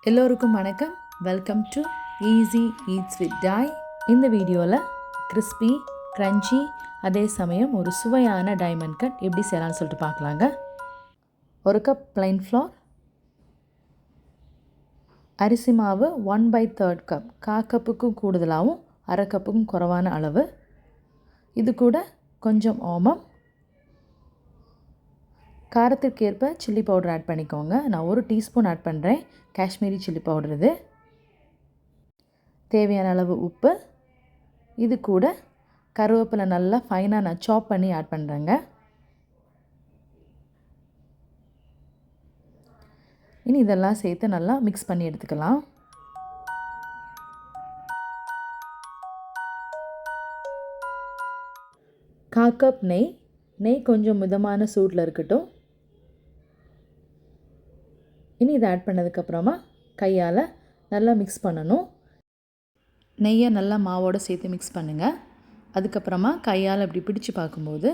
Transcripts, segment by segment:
எல்லோருக்கும் வணக்கம். Welcome to easy eats with டாய். இந்த வீடியோவில் கிறிஸ்பி க்ரன்ச்சி அதே சமயம் ஒரு சுவையான டைமண்ட் கட் எப்படி செய்யலாம்னு சொல்லிட்டு பார்க்கலாங்க. ஒரு கப் ப்ளைன் ஃப்ளோர், அரிசி மாவு 1/3 கப், 1/4 கப்புக்கும் கூடுதலாகவும் 1/2 கப்புக்கும் குறைவான அளவு. இது கூட கொஞ்சம் ஓமம், காரத்திற்கு ஏற்ப சில்லி பவுடர் ஆட் பண்ணிக்கோங்க. நான் 1 டீஸ்பூன் ஆட் பண்ணுறேன், காஷ்மீரி சில்லி பவுடர். இது தேவையான அளவு உப்பு. இது கூட கருவேப்பிலை நல்லா ஃபைனாக நான் சாப் பண்ணி ஆட் பண்ணுறேங்க. இனி இதெல்லாம் சேர்த்து நல்லா மிக்ஸ் பண்ணி எடுத்துக்கலாம். கால் கப் நெய் கொஞ்சம் மிதமான சூட்டில் இருக்கட்டும். இனி இதை ஆட் பண்ணதுக்கப்புறமா கையால் நல்லா மிக்ஸ் பண்ணணும். நெய்யை நல்லா மாவோடு சேர்த்து மிக்ஸ் பண்ணுங்கள். அதுக்கப்புறமா கையால் இப்படி பிடிச்சு பார்க்கும்போது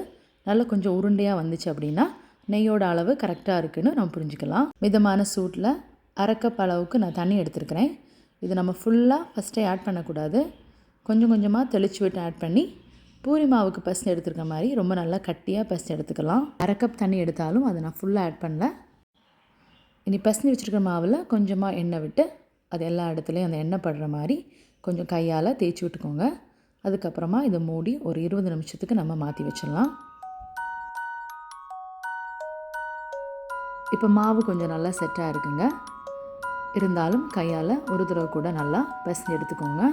நல்லா கொஞ்சம் உருண்டையாக வந்துச்சு அப்படின்னா நெய்யோட அளவு கரெக்டாக இருக்குதுன்னு நம்ம புரிஞ்சுக்கலாம். மிதமான சூட்டில் 1/2 கப் அளவுக்கு நான் தண்ணி எடுத்துருக்கிறேன். இது நம்ம ஃபுல்லாக ஃபஸ்ட்டே ஆட் பண்ணக்கூடாது. கொஞ்சம் கொஞ்சமாக தெளித்து விட்டு ஆட் பண்ணி பூரி மாவுக்கு பசு எடுத்துருக்க மாதிரி ரொம்ப நல்லா கட்டியாக பசு எடுத்துக்கலாம். 1/2 கப் தண்ணி எடுத்தாலும் அதை நான் ஃபுல்லாக ஆட் பண்ணல. இனி பசஞ்சு வச்சுருக்க மாவில் கொஞ்சமாக எண்ணெய் விட்டு அது எல்லா இடத்துலையும் அந்த எண்ணெய் படுற மாதிரி கொஞ்சம் கையால் தேய்ச்சி விட்டுக்கோங்க. அதுக்கப்புறமா இதை மூடி ஒரு 20 நிமிஷத்துக்கு நம்ம மாற்றி வச்சிடலாம். இப்போ மாவு கொஞ்சம் நல்லா செட்டாக இருக்குங்க. இருந்தாலும் கையால் ஒரு தடவை கூட நல்லா பசஞ்சு எடுத்துக்கோங்க.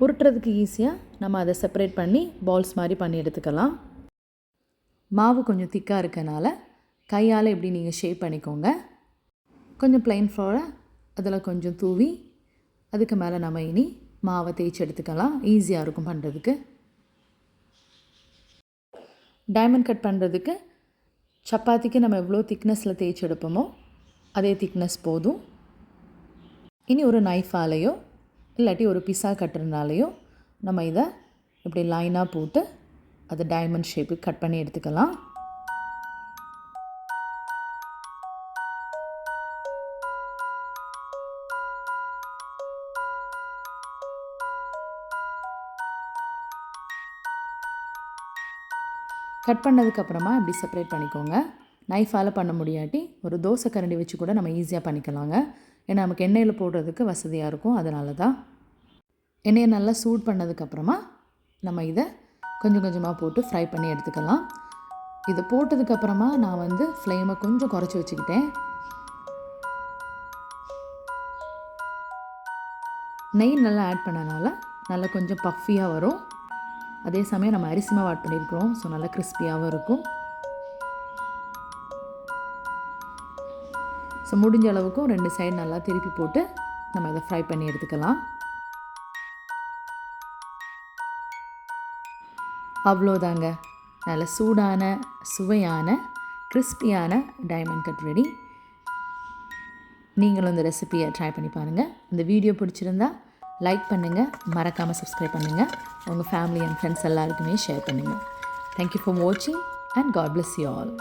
உருட்டுறதுக்கு ஈஸியாக நம்ம அதை செப்பரேட் பண்ணி பால்ஸ் மாதிரி பண்ணி எடுத்துக்கலாம். மாவு கொஞ்சம் திக்காக இருக்கனால கையால் இப்படி நீங்கள் ஷேப் பண்ணிக்கோங்க. கொஞ்சம் ப்ளைன் ஃப்ளோரை அதில் கொஞ்சம் தூவி அதுக்கு மேலே நம்ம இனி மாவை தேய்ச்சி எடுத்துக்கலாம். ஈஸியாக இருக்கும் பண்ணுறதுக்கு. டைமண்ட் கட் பண்ணுறதுக்கு சப்பாத்திக்கு நம்ம எவ்வளோ திக்னஸில் தேய்ச்சி எடுப்போமோ அதே திக்னஸ் போதும். இனி ஒரு நைஃபாலேயோ இல்லாட்டி ஒரு பிஸா கட்டுறதுனாலையோ நம்ம இதை இப்படி லைனாக போட்டு அதை டைமண்ட் ஷேப்புக்கு கட் பண்ணி எடுத்துக்கலாம். கட் பண்ணதுக்கப்புறமா இப்படி செப்பரேட் பண்ணிக்கோங்க. நைஃபால் பண்ண முடியாட்டி ஒரு தோசை கரண்டி வச்சு கூட நம்ம ஈஸியாக பண்ணிக்கலாங்க. ஏன்னா நமக்கு எண்ணெயில் போடுறதுக்கு வசதியாக இருக்கும். அதனால தான் எண்ணெயை நல்லா சூட் பண்ணதுக்கப்புறமா நம்ம இதை கொஞ்சம் கொஞ்சமாக போட்டு ஃப்ரை பண்ணி எடுத்துக்கலாம். இதை போட்டதுக்கப்புறமா நான் ஃப்ளேமை கொஞ்சம் குறைச்சி வச்சுக்கிட்டேன். நெய் நல்லா ஆட் பண்ணனால நல்லா கொஞ்சம் பஃபியாக வரும். அதே சமயம் நம்ம அரிசி மாவு ஆட் பண்ணியிருக்கிறோம், ஸோ நல்லா கிறிஸ்பியாகவும் இருக்கும். ஸோ முடிஞ்ச அளவுக்கும் 2 சைடு நல்லா திருப்பி போட்டு நம்ம இதை ஃப்ரை பண்ணி எடுத்துக்கலாம். அவ்வளோதாங்க, நல்ல சூடான சுவையான கிறிஸ்பியான டைமண்ட் கட் ரெடி. நீங்களும் இந்த ரெசிபியை ட்ரை பண்ணி பாருங்கள். இந்த வீடியோ பிடிச்சிருந்தா லைக் பண்ணுங்கள், மறக்காமல் சப்ஸ்கிரைப் பண்ணுங்கள், உங்கள் ஃபேமிலி அண்ட் ஃப்ரெண்ட்ஸ் எல்லாருக்குமே ஷேர் பண்ணுங்கள். தேங்க்யூ ஃபார் வாட்சிங் and god bless you all.